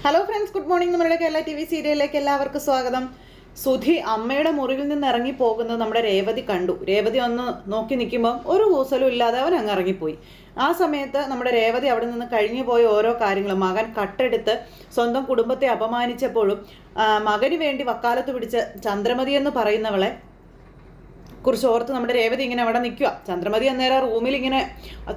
Hello friends, good morning. നമ്മുടെ Kerala T V സീരിയലിലേക്ക് എല്ലാവർക്കും സ്വാഗതം. സുധി അമ്മയുടെ മുറിയിൽ നിന്ന് ഇറങ്ങി പോകുന്നത് നമ്മുടെ രേവതി കണ്ടു. രേവതി ഒന്ന് നോക്കി നിൽക്കുമ്പോൾ ഒരു കൂസലും ഇല്ലാതെ അവൻ അങ്ങ് ഇറങ്ങിപ്പോയി. ആ സമയത്ത് നമ്മുടെ രേവതി അവിടെ നിന്ന് കഴിഞ്ഞു പോയ ഓരോ കാര്യങ്ങളും മകൻ കട്ടെടുത്ത് സ്വന്തം കുടുംബത്തെ അപമാനിച്ചപ്പോഴും മകന് വേണ്ടി വക്കാലത്ത് പിടിച്ച ചന്ദ്രമതി എന്ന് പറയുന്നവളെ കുറിച്ച് ഓർത്ത് നമ്മുടെ രേവതി ഇങ്ങനെ അവിടെ നിൽക്കുക. ചന്ദ്രമതി അന്നേരം റൂമിൽ ഇങ്ങനെ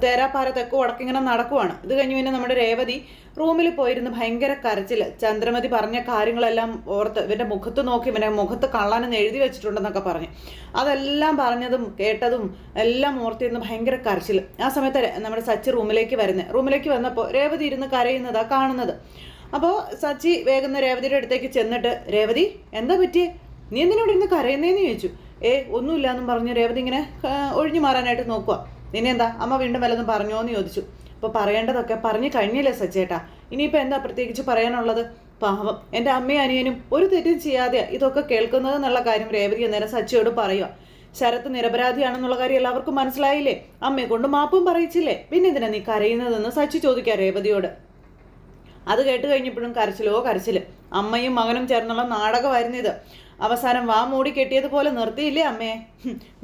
തേരാപ്പാര തെക്കോ വടക്കിങ്ങനെ നടക്കുവാണ്. ഇത് കഴിഞ്ഞ് പിന്നെ നമ്മുടെ രേവതി റൂമിൽ പോയിരുന്ന് ഭയങ്കര കരച്ചിൽ. ചന്ദ്രമതി പറഞ്ഞ കാര്യങ്ങളെല്ലാം ഓർത്ത് ഇവൻ്റെ മുഖത്ത് നോക്കി ഇവൻ്റെ മുഖത്ത് കള്ളനെന്ന് എഴുതി വെച്ചിട്ടുണ്ടെന്നൊക്കെ പറഞ്ഞു. അതെല്ലാം പറഞ്ഞതും കേട്ടതും എല്ലാം ഓർത്തിരുന്ന് ഭയങ്കര കരച്ചിൽ. ആ സമയത്ത് നമ്മുടെ സച്ചി റൂമിലേക്ക് വന്നപ്പോൾ രേവതി ഇരുന്ന് കരയുന്നതാണ് കാണുന്നത്. അപ്പോൾ സച്ചി വേഗം രേവതിയുടെ അടുത്തേക്ക് ചെന്നിട്ട്, രേവതി എന്താ പറ്റിയേ, നീ എന്തിനോട് ഇരുന്ന് കരയുന്നേന്ന് ചോദിച്ചു. ഒന്നുമില്ല എന്നും പറഞ്ഞ് രേവതി ഇങ്ങനെ ഒഴിഞ്ഞു മാറാനായിട്ട് നോക്കുക. ഇനി എന്താ അമ്മ വീണ്ടും വല്ലതും പറഞ്ഞോ എന്ന് ചോദിച്ചു. അപ്പോൾ പറയേണ്ടതൊക്കെ പറഞ്ഞു കഴിഞ്ഞില്ലേ സച്ചേട്ടാ, ഇനിയിപ്പോൾ എന്താ പ്രത്യേകിച്ച് പറയാനുള്ളത്? പാവം എൻ്റെ അമ്മയും അനിയനും ഒരു തെറ്റും ചെയ്യാതെ ഇതൊക്കെ കേൾക്കുന്നത് എന്നുള്ള കാര്യം രേവതി അന്നേരം സച്ചിയോട് പറയുക. ശരത്ത് നിരപരാധിയാണെന്നുള്ള കാര്യം എല്ലാവർക്കും മനസ്സിലായില്ലേ, അമ്മയെ കൊണ്ട് മാപ്പും പറയിച്ചില്ലേ, പിന്നെ എന്തിനാ നീ കരയുന്നതെന്ന് സച്ചി ചോദിക്കുക രേവതിയോട്. അത് കേട്ട് കഴിഞ്ഞപ്പോഴും കരച്ചിൽ. അമ്മയും മകനും ചേർന്നുള്ള നാടകമായിരുന്നു ഇത്. അവസാനം വാ മൂടി കെട്ടിയതുപോലെ നിർത്തിയില്ലേ അമ്മയെ.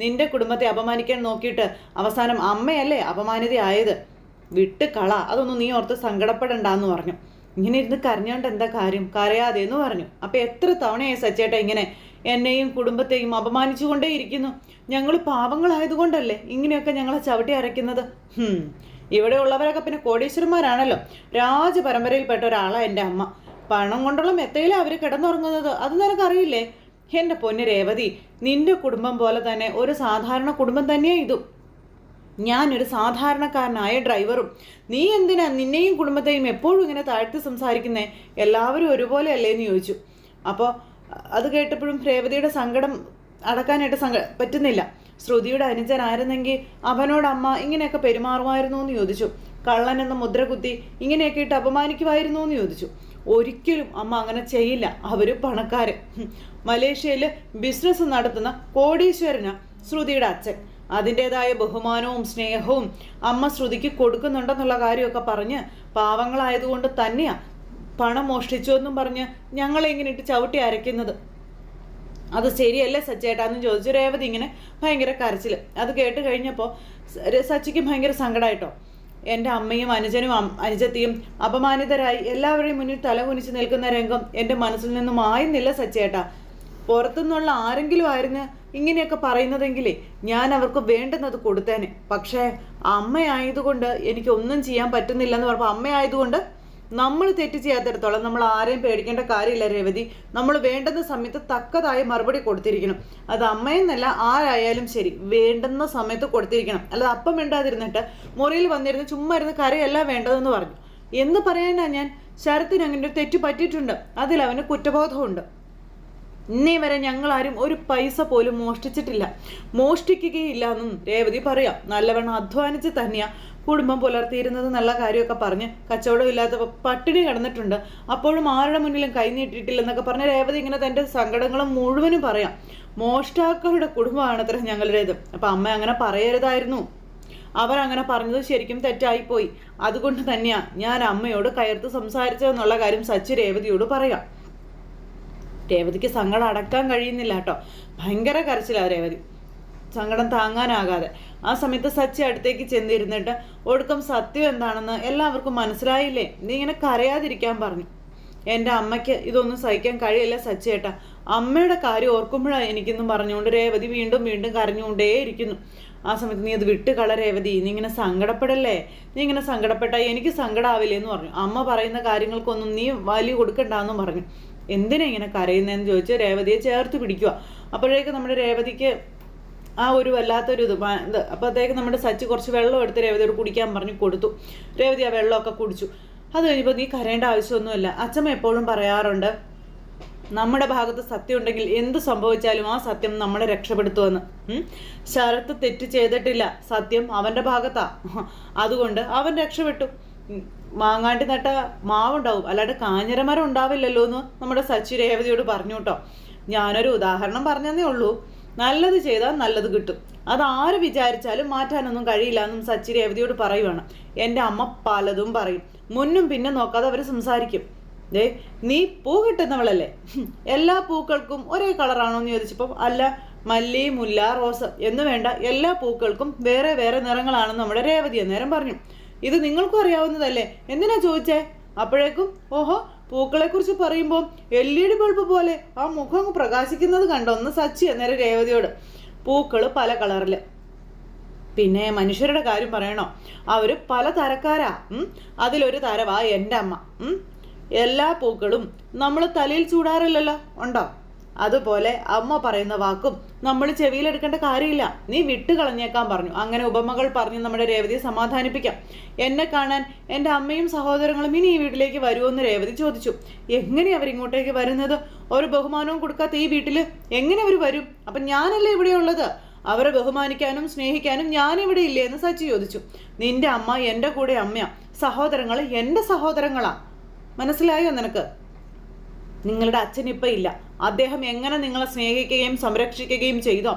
നിന്റെ കുടുംബത്തെ അപമാനിക്കാൻ നോക്കിയിട്ട് അവസാനം അമ്മയല്ലേ അപമാനിതയായത്. വിട്ട് കള, അതൊന്നും നീ ഓർത്ത് സങ്കടപ്പെടണ്ടെന്ന് പറഞ്ഞു. ഇങ്ങനെ ഇരുന്ന് കരഞ്ഞോണ്ട് എന്താ കാര്യം, കരയാതെ എന്ന് പറഞ്ഞു. അപ്പം എത്ര തവണയായി സച്ചേട്ട ഇങ്ങനെ എന്നെയും കുടുംബത്തെയും അപമാനിച്ചുകൊണ്ടേയിരിക്കുന്നു. ഞങ്ങൾ പാവങ്ങളായതുകൊണ്ടല്ലേ ഇങ്ങനെയൊക്കെ ഞങ്ങളെ ചവിട്ടി അരയ്ക്കുന്നത്. ഇവിടെ ഉള്ളവരൊക്കെ പിന്നെ കോടീശ്വരന്മാരാണല്ലോ. രാജപരമ്പരയിൽപ്പെട്ട ഒരാളാണ് എൻ്റെ അമ്മ. പണം കൊണ്ടുള്ള മെത്തയിലാണ് അവർ കിടന്നുറങ്ങുന്നത്. അത് നിനക്കറിയില്ലേ? എൻ്റെ പൊന്ന് രേവതി, നിന്റെ കുടുംബം പോലെ തന്നെ ഒരു സാധാരണ കുടുംബം തന്നെയാണ് ഇതും. ഞാനൊരു സാധാരണക്കാരനായ ഡ്രൈവറും. നീ എന്തിനാ നിന്നെയും കുടുംബത്തെയും എപ്പോഴും ഇങ്ങനെ താഴ്ത്തി സംസാരിക്കുന്നേ? എല്ലാവരും ഒരുപോലെ അല്ലേന്ന് ചോദിച്ചു. അപ്പോൾ അത് കേട്ടപ്പോഴും രേവതിയുടെ സങ്കടം അടക്കാനായിട്ട് പറ്റുന്നില്ല. ശ്രുതിയുടെ അനുജനായിരുന്നെങ്കിൽ അവനോട് അമ്മ ഇങ്ങനെയൊക്കെ പെരുമാറുമായിരുന്നു എന്ന് ചോദിച്ചു. കള്ളൻ എന്ന മുദ്ര കുത്തി ഇങ്ങനെയൊക്കെ ഇട്ട് അപമാനിക്കുമായിരുന്നു എന്ന് ചോദിച്ചു. ഒരിക്കലും അമ്മ അങ്ങനെ ചെയ്യില്ല. അവർ പണക്കാരൻ, മലേഷ്യയിൽ ബിസിനസ് നടത്തുന്ന കോടീശ്വരനാ ശ്രുതിയുടെ അച്ഛൻ. അതിൻ്റെതായ ബഹുമാനവും സ്നേഹവും അമ്മ ശ്രുതിക്ക് കൊടുക്കുന്നുണ്ടെന്നുള്ള കാര്യമൊക്കെ പറഞ്ഞ് പാവങ്ങളായതുകൊണ്ട് തന്നെയാ പണം മോഷ്ടിച്ചു എന്നും പറഞ്ഞ് ഞങ്ങളെ ഇങ്ങനെ ഇട്ട് ചവിട്ടി അരയ്ക്കുന്നത്. അത് ശരിയല്ലേ സച്ചേട്ടാന്ന് ചോദിച്ചു രേവതി ഇങ്ങനെ ഭയങ്കര കരച്ചിൽ. അത് കേട്ട് കഴിഞ്ഞപ്പോൾ സച്ചിക്ക് ഭയങ്കര സങ്കടമായിട്ടോ. എൻ്റെ അമ്മയും അനുജനും അനുജത്തിയും അപമാനിതരായി എല്ലാവരുടെയും മുന്നിൽ തലകുനിച്ച് നിൽക്കുന്ന രംഗം എൻ്റെ മനസ്സിൽ നിന്നും ആയിരുന്നില്ല സച്ചേട്ടാ. പുറത്തുനിന്നുള്ള ആരെങ്കിലും ആയിരുന്നു ഇങ്ങനെയൊക്കെ പറയുന്നതെങ്കിലേ ഞാൻ അവർക്ക് വേണ്ടുന്നത് കൊടുത്തേനെ. പക്ഷേ അമ്മയായതുകൊണ്ട് എനിക്കൊന്നും ചെയ്യാൻ പറ്റുന്നില്ലെന്ന് പറഞ്ഞപ്പോൾ അമ്മയായതുകൊണ്ട് നമ്മൾ തെറ്റ് ചെയ്യാത്തിടത്തോളം നമ്മൾ ആരെയും പേടിക്കേണ്ട കാര്യമില്ല രേവതി. നമ്മൾ വേണ്ടുന്ന സമയത്ത് തക്കതായ മറുപടി കൊടുത്തിരിക്കണം. അത് അമ്മയെന്നല്ല ആരായാലും ശരി, വേണ്ടുന്ന സമയത്ത് കൊടുത്തിരിക്കണം. അല്ലാതെ അപ്പം വേണ്ടാതിരുന്നിട്ട് മുറിയിൽ വന്നിരുന്ന് ചുമ്മാ ഇരുന്ന് കരയല്ല വേണ്ടതെന്ന് പറഞ്ഞു. എന്ന് പറയാനാ ഞാൻ? ശരത്തിന് അങ്ങനെ ഒരു തെറ്റ് പറ്റിയിട്ടുണ്ട്, അതിൽ അവന് കുറ്റബോധമുണ്ട്. ഇന്നേ വരെ ഞങ്ങളാരും ഒരു പൈസ പോലും മോഷ്ടിച്ചിട്ടില്ല, മോഷ്ടിക്കുകയില്ല എന്നും രേവതി പറയാം. നല്ലവണ്ണം അധ്വാനിച്ച് തന്നെയാ കുടുംബം പുലർത്തിയിരുന്നത് നല്ല കാര്യമൊക്കെ പറഞ്ഞ് കച്ചവടം ഇല്ലാത്ത പട്ടിണി കിടന്നിട്ടുണ്ട്, അപ്പോഴും ആരുടെ മുന്നിലും കൈ നീട്ടിയിട്ടില്ലെന്നൊക്കെ പറഞ്ഞ് രേവതി ഇങ്ങനെ തൻ്റെ സങ്കടങ്ങളും മുഴുവനും പറയാം. മോഷ്ടാക്കളുടെ കുടുംബമാണത്ര ഞങ്ങളുടേത്. അപ്പം അമ്മ അങ്ങനെ പറയരുതായിരുന്നു. അവരങ്ങനെ പറഞ്ഞത് ശരിക്കും തെറ്റായിപ്പോയി. അതുകൊണ്ട് തന്നെയാ ഞാൻ അമ്മയോട് കയർത്ത് സംസാരിച്ചതെന്നുള്ള കാര്യം സച്ചി രേവതിയോട് പറയാം. രേവതിക്ക് സങ്കടം അടക്കാൻ കഴിയുന്നില്ല കേട്ടോ. ഭയങ്കര കരച്ചിലാണ് രേവതി, സങ്കടം താങ്ങാനാകാതെ. ആ സമയത്ത് സച്ചി അടുത്തേക്ക് ചെന്നിരുന്നിട്ട് ഒടുക്കം സത്യം എന്താണെന്ന് എല്ലാവർക്കും മനസ്സിലായില്ലേ, നീ ഇങ്ങനെ കരയാതിരിക്കാൻ പറഞ്ഞു. എൻ്റെ അമ്മയ്ക്ക് ഇതൊന്നും സഹിക്കാൻ കഴിയില്ല സച്ചിയേട്ടാ, അമ്മയുടെ കാര്യം ഓർക്കുമ്പോഴാണ് എനിക്കെന്നും പറഞ്ഞുകൊണ്ട് രേവതി വീണ്ടും വീണ്ടും കരഞ്ഞുകൊണ്ടേയിരിക്കുന്നു. ആ സമയത്ത് നീ അത് വിട്ടുകള രേവതി, നീ ഇങ്ങനെ സങ്കടപ്പെടല്ലേ, നീ ഇങ്ങനെ സങ്കടപ്പെട്ടാൽ എനിക്ക് സങ്കടമാവില്ലേ എന്ന് പറഞ്ഞു. അമ്മ പറയുന്ന കാര്യങ്ങൾക്കൊന്നും നീ വാല്യൂ കൊടുക്കണ്ടെന്നും പറഞ്ഞു. എന്തിനാ ഇങ്ങനെ കരയുന്നതെന്ന് ചോദിച്ച് രേവതിയെ ചേർത്ത് പിടിക്കുക. അപ്പോഴേക്ക് നമ്മുടെ രേവതിക്ക് ആ ഒരു വല്ലാത്തൊരു ഇത് അപ്പോഴത്തേക്ക് നമ്മുടെ സച്ചി കുറച്ച് വെള്ളം എടുത്ത് രേവതിയോട് കുടിക്കാൻ പറഞ്ഞു കൊടുത്തു. രേവതി ആ വെള്ളമൊക്കെ കുടിച്ചു. അത് കഴിഞ്ഞപ്പോൾ നീ കരയേണ്ട ആവശ്യമൊന്നുമില്ല. അച്ഛമ്മ എപ്പോഴും പറയാറുണ്ട്, നമ്മുടെ ഭാഗത്ത് സത്യം ഉണ്ടെങ്കിൽ എന്ത് സംഭവിച്ചാലും ആ സത്യം നമ്മളെ രക്ഷപ്പെടുത്തുമെന്ന്. ശരത്ത് തെറ്റ് ചെയ്തിട്ടില്ല, സത്യം അവൻ്റെ ഭാഗത്താ, അതുകൊണ്ട് അവൻ രക്ഷപ്പെട്ടു. മാങ്ങാണ്ടി നട്ട മാവുണ്ടാവും, അല്ലാണ്ട് കാഞ്ഞിരമരം ഉണ്ടാവില്ലല്ലോ എന്ന് നമ്മുടെ സച്ചി രേവതിയോട് പറഞ്ഞു കേട്ടോ. ഞാനൊരു ഉദാഹരണം പറഞ്ഞതേ ഉള്ളൂ. നല്ലത് ചെയ്താൽ നല്ലത് കിട്ടും, അതാര് വിചാരിച്ചാലും മാറ്റാനൊന്നും കഴിയില്ല എന്നും സച്ചി രേവതിയോട് പറയുവാണ്. എൻ്റെ അമ്മ പലതും പറയും, മുന്നും പിന്നെ നോക്കാതെ അവർ സംസാരിക്കും. ദേ നീ പൂ കിട്ടുന്നവളല്ലേ, എല്ലാ പൂക്കൾക്കും ഒരേ കളറാണോ എന്ന് ചോദിച്ചപ്പം അല്ല, മല്ലി, മുല്ല, റോസ് എന്ന് വേണ്ട എല്ലാ പൂക്കൾക്കും വേറെ വേറെ നിറങ്ങളാണെന്ന് നമ്മുടെ രേവതി അന്നേരം പറഞ്ഞു. ഇത് നിങ്ങൾക്കും അറിയാവുന്നതല്ലേ, എന്തിനാ ചോദിച്ചേ? അപ്പോഴേക്കും ഓഹോ, പൂക്കളെക്കുറിച്ച് പറയുമ്പോൾ LED ബൾബ് പോലെ ആ മുഖം പ്രകാശിക്കുന്നത് കണ്ടോന്ന് സച്ചി അന്നേരം രേവതിയോട്. പൂക്കൾ പല കളറിൽ, പിന്നെ മനുഷ്യരുടെ കാര്യം പറയണോ, അവർ പല തരക്കാരാ. അതിലൊരു തരവാ എൻ്റെ അമ്മ. എല്ലാ പൂക്കളും നമ്മൾ തലയിൽ ചൂടാറില്ലല്ലോ, ഉണ്ടോ? അതുപോലെ അമ്മ പറയുന്ന വാക്കും നമ്മൾ ചെവിയിലെടുക്കേണ്ട കാര്യമില്ല, നീ വിട്ട് കളഞ്ഞേക്കാൻ പറഞ്ഞു. അങ്ങനെ ഉപമകൾ പറഞ്ഞ് നമ്മുടെ രേവതിയെ സമാധാനിപ്പിക്കാം. എന്നെ കാണാൻ എൻ്റെ അമ്മയും സഹോദരങ്ങളും ഇനി ഈ വീട്ടിലേക്ക് വരുമോയെന്ന് രേവതി ചോദിച്ചു. എങ്ങനെ അവരിങ്ങോട്ടേക്ക് വരുന്നത്? ഒരു ബഹുമാനവും കൊടുക്കാത്ത ഈ വീട്ടിൽ എങ്ങനെ അവർ വരും? അപ്പം ഞാനല്ലേ ഇവിടെ ഉള്ളത്, അവരെ ബഹുമാനിക്കാനും സ്നേഹിക്കാനും ഞാനിവിടെ ഇല്ലേ എന്ന് സച്ചി ചോദിച്ചു. നിന്റെ അമ്മ എൻ്റെ കൂടെ അമ്മയാ, സഹോദരങ്ങൾ എൻ്റെ സഹോദരങ്ങളാ, മനസ്സിലായോ നിനക്ക്? നിങ്ങളുടെ അച്ഛൻ ഇപ്പം ഇല്ല, അദ്ദേഹം എങ്ങനെ നിങ്ങളെ സ്നേഹിക്കുകയും സംരക്ഷിക്കുകയും ചെയ്തോ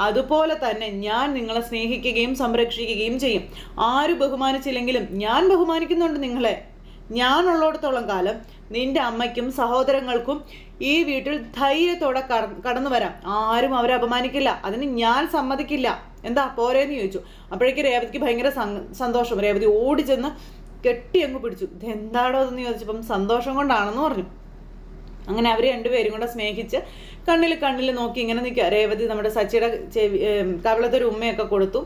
അതുപോലെ തന്നെ ഞാൻ നിങ്ങളെ സ്നേഹിക്കുകയും സംരക്ഷിക്കുകയും ചെയ്യും. ആര് ബഹുമാനിച്ചില്ലെങ്കിലും ഞാൻ ബഹുമാനിക്കുന്നുണ്ട് നിങ്ങളെ. ഞാനുള്ളിടത്തോളം കാലം നിന്റെ അമ്മയ്ക്കും സഹോദരങ്ങൾക്കും ഈ വീട്ടിൽ ധൈര്യത്തോടെ കടന്നു വരാം. ആരും അവരെ അപമാനിക്കില്ല, അതിന് ഞാൻ സമ്മതിക്കില്ല. എന്താ പോരേന്ന് ചോദിച്ചു. അപ്പോഴേക്ക് രേവതിക്ക് ഭയങ്കര സന്തോഷം. രേവതി ഓടി ചെന്ന് കെട്ടി അങ്ങ് പിടിച്ചു. ഇതെന്താടോ എന്ന് ചോദിച്ചപ്പം സന്തോഷം കൊണ്ടാണെന്ന് പറഞ്ഞു. അങ്ങനെ അവർ രണ്ടുപേരും കൂടെ സ്നേഹിച്ച് കണ്ണിൽ നോക്കി ഇങ്ങനെ നിൽക്കുക. രേവതി നമ്മുടെ സച്ചിയുടെ കവിളത്തൊരു ഉമ്മയൊക്കെ കൊടുത്തു.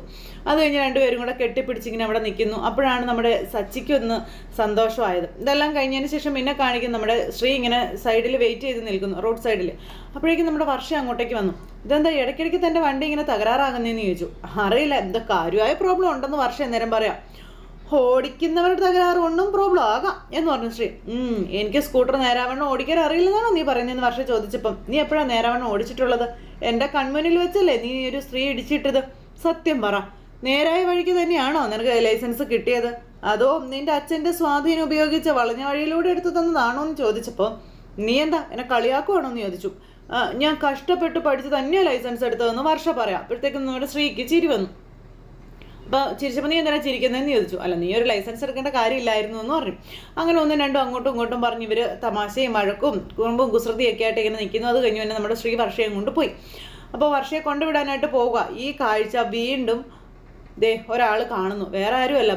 അത് കഴിഞ്ഞ് രണ്ടുപേരും കൂടെ കെട്ടിപ്പിടിച്ചിങ്ങനെ അവിടെ നിൽക്കുന്നു. അപ്പോഴാണ് നമ്മുടെ സച്ചിക്കൊന്ന് സന്തോഷമായത്. ഇതെല്ലാം കഴിഞ്ഞതിന് ശേഷം പിന്നെ കാണിക്കും നമ്മുടെ ശ്രീ ഇങ്ങനെ സൈഡിൽ വെയിറ്റ് ചെയ്ത് നിൽക്കുന്നു, റോഡ് സൈഡിൽ. അപ്പോഴേക്കും നമ്മുടെ വർഷ അങ്ങോട്ടേക്ക് വന്നു. ഇതെന്താ ഇടയ്ക്കിടയ്ക്ക് തൻ്റെ വണ്ടി ഇങ്ങനെ തകരാറാകുന്നതെന്ന് ചോദിച്ചു. അറിയില്ല, എന്താ കാര്യമായ പ്രോബ്ലം ഉണ്ടെന്ന് വർഷം എന്നേരം പറയാം. ഓടിക്കുന്നവരുടെ തകരാറ് ഒന്നും പ്രോബ്ലം ആകാം എന്ന് പറഞ്ഞു ശ്രീ. എനിക്ക് സ്കൂട്ടർ നേരാവണ്ണം ഓടിക്കാൻ അറിയില്ലെന്നാണോ നീ പറയുന്നതെന്ന് വർഷം ചോദിച്ചപ്പം, നീ എപ്പോഴാണ് നേരാവണ്ണം ഓടിച്ചിട്ടുള്ളത്? എൻ്റെ കൺമുന്നിൽ വെച്ചല്ലേ നീ ഒരു സ്ത്രീ ഇടിച്ചിട്ടത്? സത്യം പറ, നേരായ വഴിക്ക് തന്നെയാണോ നിനക്ക് ലൈസൻസ് കിട്ടിയത്, അതോ നിന്റെ അച്ഛൻ്റെ സ്വാധീനം ഉപയോഗിച്ച് വളഞ്ഞ വഴിയിലൂടെ എടുത്തു തന്നതാണോ എന്ന് ചോദിച്ചപ്പോൾ, നീ എന്താ എന്നെ കളിയാക്കുവാണോ എന്ന് ചോദിച്ചു. ഞാൻ കഷ്ടപ്പെട്ട് പഠിച്ച് തന്നെയാണ് ലൈസൻസ് എടുത്തതെന്ന് വർഷ പറയാം. അപ്പോഴത്തേക്കും നമ്മുടെ ശ്രീക്ക് ചിരി വന്നു. അപ്പോൾ ചിരിച്ചപ്പോൾ നീ എന്തിനാ ചിരിക്കുന്നതെന്ന് ചോദിച്ചു. അല്ല, നീ ഒരു ലൈസൻസ് എടുക്കേണ്ട കാര്യമില്ലായിരുന്നു എന്ന് പറഞ്ഞു. അങ്ങനെ ഒന്നും രണ്ടും അങ്ങോട്ടും ഇങ്ങോട്ടും പറഞ്ഞ് ഇവർ തമാശയും വഴക്കും കുറുമ്പും കുസൃതിയൊക്കെ ആയിട്ട് ഇങ്ങനെ നിൽക്കുന്നു. അത് കഴിഞ്ഞ് തന്നെ നമ്മുടെ ശ്രീ വർഷയും കൊണ്ടുപോയി. അപ്പോൾ വർഷയെ കൊണ്ടുവിടാനായിട്ട് പോവുക. ഈ കാഴ്ച വീണ്ടും ഒരാൾ കാണുന്നു. വേറെ ആരുമല്ല,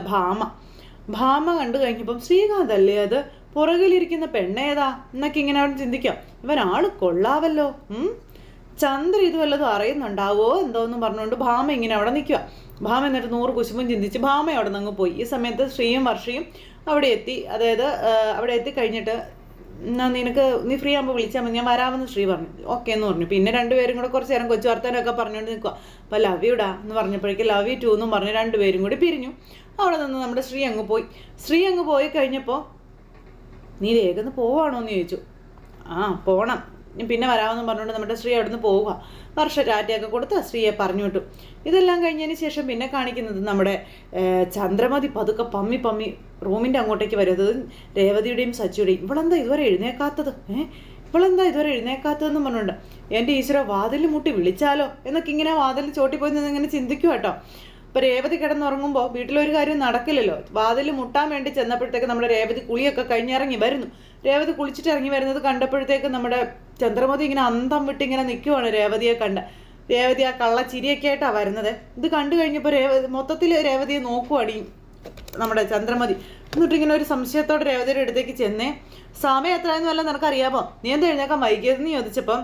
ഭാമ കണ്ടു കഴിഞ്ഞപ്പം ശ്രീകാന്ത് അല്ലേ അത്, പുറകിലിരിക്കുന്ന പെണ്ണേതാ എന്നൊക്കെ ഇങ്ങനെ അവിടെ ചിന്തിക്കാം. ഇവനാൾ കൊള്ളാവല്ലോ, ചന്ദ്ര ഇത് വല്ലതും അറിയുന്നുണ്ടാവോ എന്തോന്നും പറഞ്ഞുകൊണ്ട് ഭാമ ഇങ്ങനെ അവിടെ നിൽക്കുക. ഭാമ എന്നിട്ട് 100 കുശുമ്പും ചിന്തിച്ച് ഭാമ അവിടെ നിന്ന് അങ്ങ് പോയി. ഈ സമയത്ത് ശ്രീയും വർഷയും അവിടെ എത്തി. അതായത് അവിടെ എത്തിക്കഴിഞ്ഞിട്ട് നീ ഫ്രീ ആകുമ്പോൾ വിളിച്ചാൽ മതി, ഞാൻ വരാമെന്ന് ശ്രീ പറഞ്ഞു. ഓക്കെ എന്ന് പറഞ്ഞു. പിന്നെ രണ്ടുപേരും കൂടെ കുറച്ച് നേരം കൊച്ചു വർത്താനമൊക്കെ പറഞ്ഞുകൊണ്ട് നിൽക്കുക. അപ്പോൾ ലവ് യുടാ എന്ന് പറഞ്ഞപ്പോഴേക്കും ലവ് യു ടു എന്നും പറഞ്ഞ് രണ്ടുപേരും കൂടി പിരിഞ്ഞു. അവിടെ നിന്ന് നമ്മുടെ ശ്രീ അങ്ങ് പോയി കഴിഞ്ഞപ്പോൾ, നീ വേഗം പോവാണോ എന്ന് ചോദിച്ചു. പോണം, പിന്നെ വരാമെന്ന് പറഞ്ഞുകൊണ്ട് നമ്മുടെ ശ്രീ അവിടെ നിന്ന് പോവുക. വർഷ ടാറ്റയൊക്കെ കൊടുത്ത് ശ്രീയെ പറഞ്ഞു വിട്ടു. ഇതെല്ലാം കഴിഞ്ഞതിന് ശേഷം പിന്നെ കാണിക്കുന്നത് നമ്മുടെ ചന്ദ്രമതി പതുക്കെ പമ്മി റൂമിൻ്റെ അങ്ങോട്ടേക്ക് വരുന്നത് രേവതിയുടെയും സച്ചിയുടെയും. ഇവളെന്താ ഇതുവരെ എഴുന്നേക്കാത്തതെന്ന് പറഞ്ഞുകൊണ്ട്, എൻ്റെ ഈശ്വര വാതിൽ മുട്ടി വിളിച്ചാലോ എന്നൊക്കെ ഇങ്ങനെ വാതിൽ ചോട്ടിപ്പോയി നിന്ന് ഇങ്ങനെ ചിന്തിക്കും കേട്ടോ. അപ്പോൾ രേവതി കിടന്നുറങ്ങുമ്പോൾ വീട്ടിലൊരു കാര്യം നടക്കില്ലല്ലോ. വാതിൽ മുട്ടാൻ വേണ്ടി ചെന്നപ്പോഴത്തേക്ക് നമ്മുടെ രേവതി കുളിയൊക്കെ കഴിഞ്ഞിറങ്ങി വരുന്നു. രേവതി കുളിച്ചിട്ട് ഇറങ്ങി വരുന്നത് കണ്ടപ്പോഴത്തേക്ക് നമ്മുടെ ചന്ദ്രമതി ഇങ്ങനെ അന്തം വിട്ടിങ്ങനെ നിൽക്കുവാണ് രേവതിയെ കണ്ട്. രേവതി ആ കള്ള ചിരിയൊക്കെ ആയിട്ടാണ് വരുന്നത്. ഇത് കണ്ടു കഴിഞ്ഞപ്പോൾ മൊത്തത്തിൽ രേവതിയെ നോക്കുവാണ് നമ്മുടെ ചന്ദ്രമതി. എന്നിട്ടിങ്ങനെ ഒരു സംശയത്തോടെ രേവതിയുടെ അടുത്തേക്ക് ചെന്നേ. സമയം എത്രയെന്ന് വല്ല നിനക്കറിയാമോ, നീ എന്താ എഴുന്നേക്കാൻ വൈകിയതെന്ന് ചോദിച്ചപ്പം,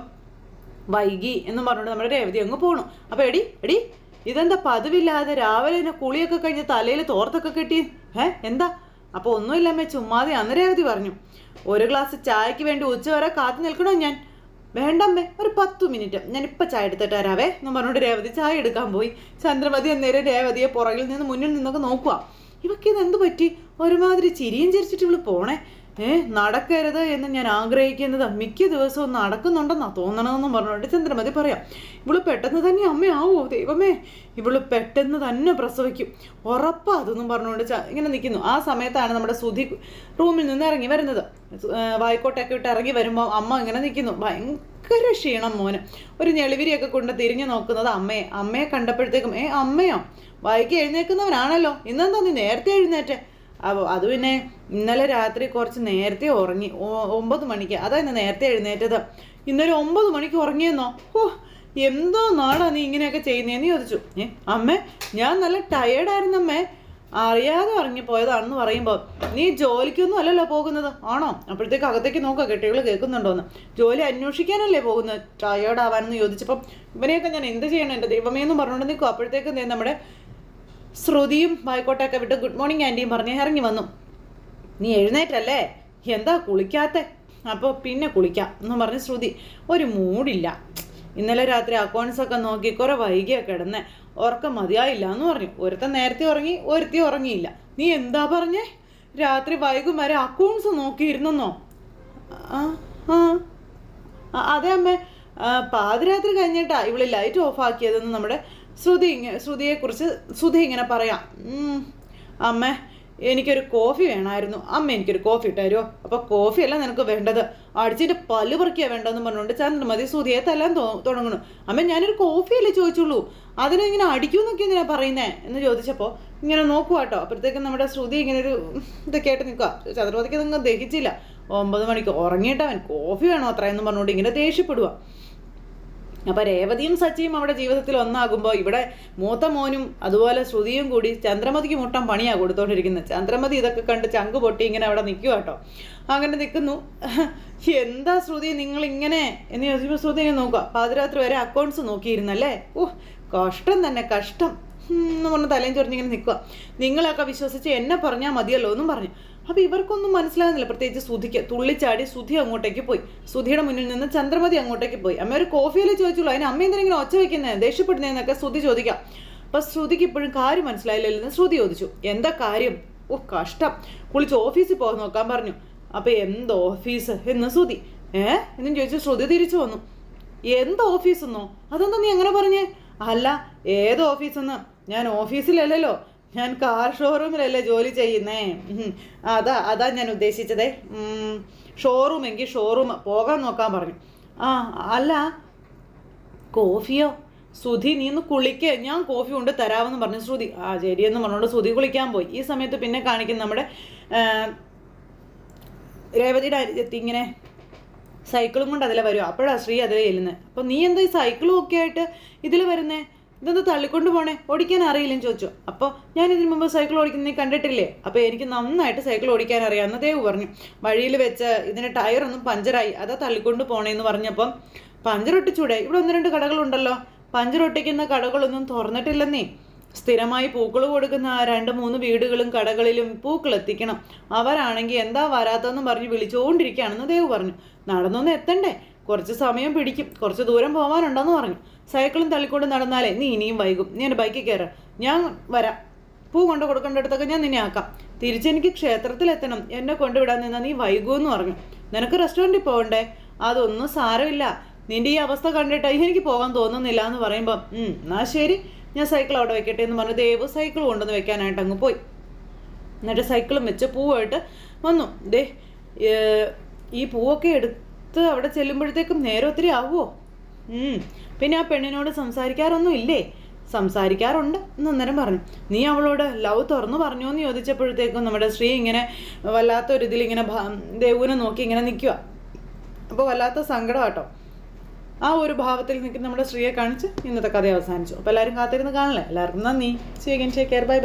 വൈകി എന്ന് പറഞ്ഞുകൊണ്ട് നമ്മുടെ രേവതി അങ്ങ് പോണു. അപ്പോൾ എടി ഇതെന്താ പതിവില്ലാതെ രാവിലെ തന്നെ കുളിയൊക്കെ കഴിഞ്ഞ് തലയിൽ തോർത്തൊക്കെ കെട്ടി? എന്താ? അപ്പോൾ ഒന്നുമില്ലമ്മേ, ചുമ്മാതെ അന്ന് രേവതി പറഞ്ഞു. ഒരു ഗ്ലാസ് ചായക്ക് വേണ്ടി ഉച്ചവരെ കാത്തു നിൽക്കണോ ഞാൻ? വേണ്ടമ്മേ, ഒരു 10 മിനിറ്റ്, ഞാനിപ്പോൾ ചായ എടുത്തിട്ട് വരാവേ എന്ന് പറഞ്ഞുകൊണ്ട് രേവതി ചായ എടുക്കാൻ പോയി. ചന്ദ്രമതി അന്നേരം രേവതിയെ പുറകിൽ നിന്ന് മുന്നിൽ നിന്നൊക്കെ നോക്കുക. ഇവയ്ക്കിത് എന്ത് പറ്റി? ഒരുമാതിരി ചിരിയും ചിരിച്ചിട്ട് ഇവള് പോണേ. നടക്കരുത് എന്ന് ഞാൻ ആഗ്രഹിക്കുന്നത് മിക്ക ദിവസവും നടക്കുന്നുണ്ടെന്നാ തോന്നണമെന്നും പറഞ്ഞുകൊണ്ട് ചന്ദ്രമതി പറയാം. ഇവള് പെട്ടെന്ന് തന്നെ അമ്മയാവോ ദൈവമേ, ഇവള് പെട്ടെന്ന് തന്നെ പ്രസവിക്കും, ഉറപ്പാ അതെന്നും പറഞ്ഞുകൊണ്ട് ഇങ്ങനെ നിൽക്കുന്നു. ആ സമയത്താണ് നമ്മുടെ സുധി റൂമിൽ നിന്ന് ഇറങ്ങി വരുന്നത്. വായിക്കോട്ടൊക്കെ ഇട്ട് ഇറങ്ങി വരുമ്പോൾ അമ്മ ഇങ്ങനെ നിൽക്കുന്നു. ഭയങ്കര ക്ഷീണം മോന്. ഒരു ഞെളിവിരിയൊക്കെ കൊണ്ട് തിരിഞ്ഞു നോക്കുന്നത് അമ്മയെ കണ്ടപ്പോഴത്തേക്കും, അമ്മയോ? വായിക്ക് എഴുന്നേൽക്കുന്നവനാണല്ലോ, ഇന്നെന്താ നീ നേരത്തെ എഴുന്നേറ്റേ? അത് പിന്നെ ഇന്നലെ രാത്രി കുറച്ച് നേരത്തെ ഉറങ്ങി, 9 മണിക്ക്. അതാ ഇന്ന് നേരത്തെ എഴുന്നേറ്റത്. ഇന്നലെ 9 മണിക്ക് ഉറങ്ങിയെന്നോ? ഓ, എന്തോ നാടാ നീ ഇങ്ങനെയൊക്കെ ചെയ്യുന്നതെന്ന് ചോദിച്ചു. അമ്മേ, ഞാൻ നല്ല ടയേർഡായിരുന്നു അമ്മേ, അറിയാതെ ഉറങ്ങിപ്പോയതാണെന്ന് പറയുമ്പോൾ, നീ ജോലിക്കൊന്നും അല്ലല്ലോ പോകുന്നത് ആണോ? അപ്പോഴത്തേക്ക് അകത്തേക്ക് നോക്കുക കെട്ടികൾ കേൾക്കുന്നുണ്ടോന്ന്. ജോലി അന്വേഷിക്കാനല്ലേ പോകുന്നത്, ടയേർഡ് ആവാനെന്ന് ചോദിച്ചപ്പം ഇവനെയൊക്കെ ഞാൻ എന്ത് ചെയ്യണം എൻ്റെ ദൈവമേ എന്ന് പറഞ്ഞുകൊണ്ട് നിൽക്കും. അപ്പോഴത്തേക്ക് നമ്മുടെ ശ്രുതിയും ബായിക്കോട്ടൊക്കെ വിട്ട് ഗുഡ് മോർണിംഗ് ആൻറ്റിയും പറഞ്ഞ് ഇറങ്ങി വന്നു. നീ എഴുന്നേറ്റല്ലേ, എന്താ കുളിക്കാത്തെ? അപ്പോൾ പിന്നെ കുളിക്കാം എന്ന് പറഞ്ഞ് ശ്രുതി. ഒരു മൂടില്ല, ഇന്നലെ രാത്രി അക്കൗണ്ട്സ് ഒക്കെ നോക്കി കുറെ വൈകിയൊക്കെ കിടന്നേ, ഉറക്കം മതിയായില്ല എന്ന് പറഞ്ഞു. ഒരുത്തൻ നേരത്തെ ഉറങ്ങി, ഒരുത്തി ഉറങ്ങിയില്ല. നീ എന്താ പറഞ്ഞേ? രാത്രി വൈകും വരെ അക്കൗണ്ട്സ് നോക്കിയിരുന്നോ? അതെ അമ്മേ, പാതിരാത്രി കഴിഞ്ഞിട്ടാ ഇവള് ലൈറ്റ് ഓഫ് ആക്കിയതെന്ന് നമ്മുടെ ശ്രുതിയെക്കുറിച്ച് ശ്രുതി ഇങ്ങനെ പറയാം. അമ്മേ, എനിക്കൊരു കോഫി വേണമായിരുന്നു, അമ്മ എനിക്കൊരു കോഫി ഇട്ടുതരുമോ? അപ്പോൾ കോഫിയല്ല നിനക്ക് വേണ്ടത്, അടിച്ചിട്ട് പല്ല് പറിക്കുക വേണ്ടെന്ന് പറഞ്ഞുകൊണ്ട് ചന്ദ്രമതി ശ്രുതിയെ തല്ലാൻ തുടങ്ങണു. അമ്മ, ഞാനൊരു കോഫിയല്ലേ ചോദിച്ചുള്ളൂ, അതിനിങ്ങനെ അടിക്കൂന്നൊക്കെ എന്തിനാ പറയുന്നേ എന്ന് ചോദിച്ചപ്പോൾ ഇങ്ങനെ നോക്കുക കേട്ടോ. അപ്പോഴത്തേക്കും നമ്മുടെ ശ്രുതി ഇങ്ങനെ ഒരു ഇതൊക്കെ ആയിട്ട് നിൽക്കുക. ചന്ദ്രമതിക്ക് നിങ്ങൾ ദഹിച്ചില്ല, 9 മണിക്ക് ഉറങ്ങിയിട്ടവൻ കോഫി വേണോ അത്രയെന്ന് പറഞ്ഞുകൊണ്ട് ഇങ്ങനെ ദേഷ്യപ്പെടുക. അപ്പോൾ രേവതിയും സച്ചിയും അവിടെ ജീവിതത്തിൽ ഒന്നാകുമ്പോൾ ഇവിടെ മൂത്ത മോനും അതുപോലെ ശ്രുതിയും കൂടി ചന്ദ്രമതിക്ക് മുട്ടം പണിയാണ് കൊടുത്തോണ്ടിരിക്കുന്നത്. ചന്ദ്രമതി ഇതൊക്കെ കണ്ട് ചങ്ക് പൊട്ടി ഇങ്ങനെ അവിടെ നിൽക്കുക കേട്ടോ. അങ്ങനെ നിൽക്കുന്നു. എന്താ ശ്രുതി നിങ്ങളിങ്ങനെ എന്ന് ചോദിച്ചപ്പോൾ ശ്രുതി ഇങ്ങനെ നോക്കുക. പാതിരാത്രി വരെ അക്കൗണ്ട്സ് നോക്കിയിരുന്നല്ലേ? കഷ്ടം തന്നെ, കഷ്ടം എന്ന് പറഞ്ഞ് തലയും ചൊറിഞ്ഞിങ്ങനെ നിൽക്കുക. നിങ്ങളൊക്കെ വിശ്വസിച്ച് എന്നെ പറഞ്ഞാൽ മതിയല്ലോ എന്നും പറഞ്ഞു. അപ്പോൾ ഇവർക്കൊന്നും മനസ്സിലാകുന്നില്ല, പ്രത്യേകിച്ച് ശ്രുതിക്ക്. തുള്ളിച്ചാടി ശ്രുതി അങ്ങോട്ടേക്ക് പോയി. ശ്രുതിയുടെ മുന്നിൽ നിന്ന് ചന്ദ്രമതി അങ്ങോട്ടേക്ക് പോയി. അമ്മ ഒരു കോഫിയിലേ ചോദിച്ചുള്ളൂ, അതിന് അമ്മ എന്തിനെങ്കിലും ഒച്ച വയ്ക്കുന്നത്, ദേഷ്യപ്പെടുന്നതെന്നൊക്കെ ശ്രുതി ചോദിക്കാം. അപ്പോൾ ശ്രുതിക്ക് ഇപ്പോഴും കാര്യം മനസ്സിലായില്ലെന്ന് ശ്രുതി ചോദിച്ചു. എന്താ കാര്യം? കഷ്ടം, കുളിച്ച് ഓഫീസിൽ പോകാൻ നോക്കാൻ പറഞ്ഞു. അപ്പോൾ എന്ത് ഓഫീസ് എന്ന് ശ്രുതി എന്നും ചോദിച്ചു. ശ്രുതി തിരിച്ചു വന്നു. എന്ത് ഓഫീസെന്നോ? അതെന്താ നീ അങ്ങനെ പറഞ്ഞേ? അല്ല, ഏത് ഓഫീസെന്ന്? ഞാൻ ഓഫീസിലല്ലല്ലോ, ഞാൻ കാർ ഷോറൂമിലല്ലേ ജോലി ചെയ്യുന്നേ. അതാ ഞാൻ ഉദ്ദേശിച്ചതേ. ഷോറൂം എങ്കിൽ ഷോറൂം പോകാൻ നോക്കാൻ പറഞ്ഞു. അല്ല, കോഫിയോ? ശ്രുതി നീ ഒന്ന് കുളിക്ക്, ഞാൻ കോഫി കൊണ്ട് തരാമെന്ന് പറഞ്ഞു ശ്രുതി. ശരിയെന്ന് പറഞ്ഞുകൊണ്ട് ശ്രുതി കുളിക്കാൻ പോയി. ഈ സമയത്ത് പിന്നെ കാണിക്കുന്ന നമ്മുടെ രേവതിയുടെ അരിയത്തി ഇങ്ങനെ സൈക്കിളും കൊണ്ട് അതിലെ വരുമോ. അപ്പോഴാണ് ശ്രീ അതിലെ ചെല്ലുന്നത്. അപ്പോൾ നീ എന്താ ഈ സൈക്കിളും ഒക്കെ ആയിട്ട് ഇതിൽ വരുന്നേ? ഇതെന്താ തള്ളിക്കൊണ്ട് പോണേ, ഓടിക്കാൻ അറിയില്ലെന്ന് ചോദിച്ചു. അപ്പോൾ ഞാൻ ഇതിന് മുമ്പ് സൈക്കിൾ ഓടിക്കുന്നത് നീ കണ്ടിട്ടില്ലേ? അപ്പോൾ എനിക്ക് നന്നായിട്ട് സൈക്കിൾ ഓടിക്കാൻ അറിയാമെന്ന് ദേവ് പറഞ്ഞു. വഴിയിൽ വെച്ച് ഇതിൻ്റെ ടയറൊന്നും പഞ്ചറായി, അതാ തള്ളിക്കൊണ്ട് പോണേന്ന് പറഞ്ഞപ്പം പഞ്ചറൊട്ടിച്ചൂടെ? ഇവിടെ 1-2 കടകളുണ്ടല്ലോ, പഞ്ചറൊട്ടിക്കുന്ന കടകളൊന്നും തുറന്നിട്ടില്ലെന്നേ. സ്ഥിരമായി പൂക്കൾ കൊടുക്കുന്ന 2-3 വീടുകളും കടകളിലും പൂക്കൾ എത്തിക്കണം. അവരാണെങ്കിൽ എന്താ വരാത്തതെന്ന് പറഞ്ഞ് വിളിച്ചുകൊണ്ടിരിക്കുകയാണെന്ന് ദേവ് പറഞ്ഞു. നടന്നൊന്ന് എത്തണ്ടേ, കുറച്ച് സമയം പിടിക്കും, കുറച്ച് ദൂരം പോകാനുണ്ടെന്ന് പറഞ്ഞു. സൈക്കിളും തള്ളിക്കൊണ്ട് നടന്നാലേ നീ ഇനിയും വൈകും. നീ എൻ്റെ ബൈക്കിൽ കയറാം, ഞാൻ വരാം. പൂ കൊണ്ട് കൊടുക്കേണ്ടടുത്തൊക്കെ ഞാൻ നിന്നെ ആക്കാം. തിരിച്ചെനിക്ക് ക്ഷേത്രത്തിലെത്തണം, എന്നെ കൊണ്ടുവിടാൻ നിന്നാൽ നീ വൈകുമെന്ന് പറഞ്ഞു. നിനക്ക് റെസ്റ്റോറൻറ്റിൽ പോകണ്ടേ? അതൊന്നും സാരമില്ല, നിൻ്റെ ഈ അവസ്ഥ കണ്ടിട്ട് എനിക്ക് പോകാൻ തോന്നുന്നില്ല എന്ന് പറയുമ്പോൾ എന്നാ ശരി, ഞാൻ സൈക്കിൾ അവിടെ വെക്കട്ടെ എന്ന് പറഞ്ഞ് ദേവ് സൈക്കിൾ കൊണ്ടുവന്ന് വെക്കാനായിട്ട് അങ്ങ് പോയി. എന്നിട്ട് സൈക്കിളും വെച്ച് പൂവായിട്ട് വന്നു. ഈ പൂവൊക്കെ എടുത്ത് അവിടെ ചെല്ലുമ്പോഴത്തേക്കും നേരെ ഒത്തിരി ആവുമോ? പിന്നെ ആ പെണ്ണിനോട് സംസാരിക്കാറൊന്നും ഇല്ലേ? സംസാരിക്കാറുണ്ട് എന്ന് അന്നേരം പറഞ്ഞു. നീ അവളോട് ലവ് തുറന്നു പറഞ്ഞോ എന്ന് ചോദിച്ചപ്പോഴത്തേക്കും നമ്മുടെ ശ്രീ ഇങ്ങനെ വല്ലാത്തൊരിതിൽ ഇങ്ങനെ ദേവുവിനെ നോക്കി ഇങ്ങനെ നിൽക്കുക. അപ്പോൾ വല്ലാത്ത സങ്കടം കേട്ടോ. ആ ഒരു ഭാവത്തിൽ നിൽക്കുന്ന നമ്മുടെ ശ്രീയെ കാണിച്ച് ഇന്നത്തെ കഥ അവസാനിച്ചു. അപ്പോൾ എല്ലാവരും കാത്തിരുന്ന് കാണല്ലേ. എല്ലാവർക്കും നന്ദി. See again, take care, bye by.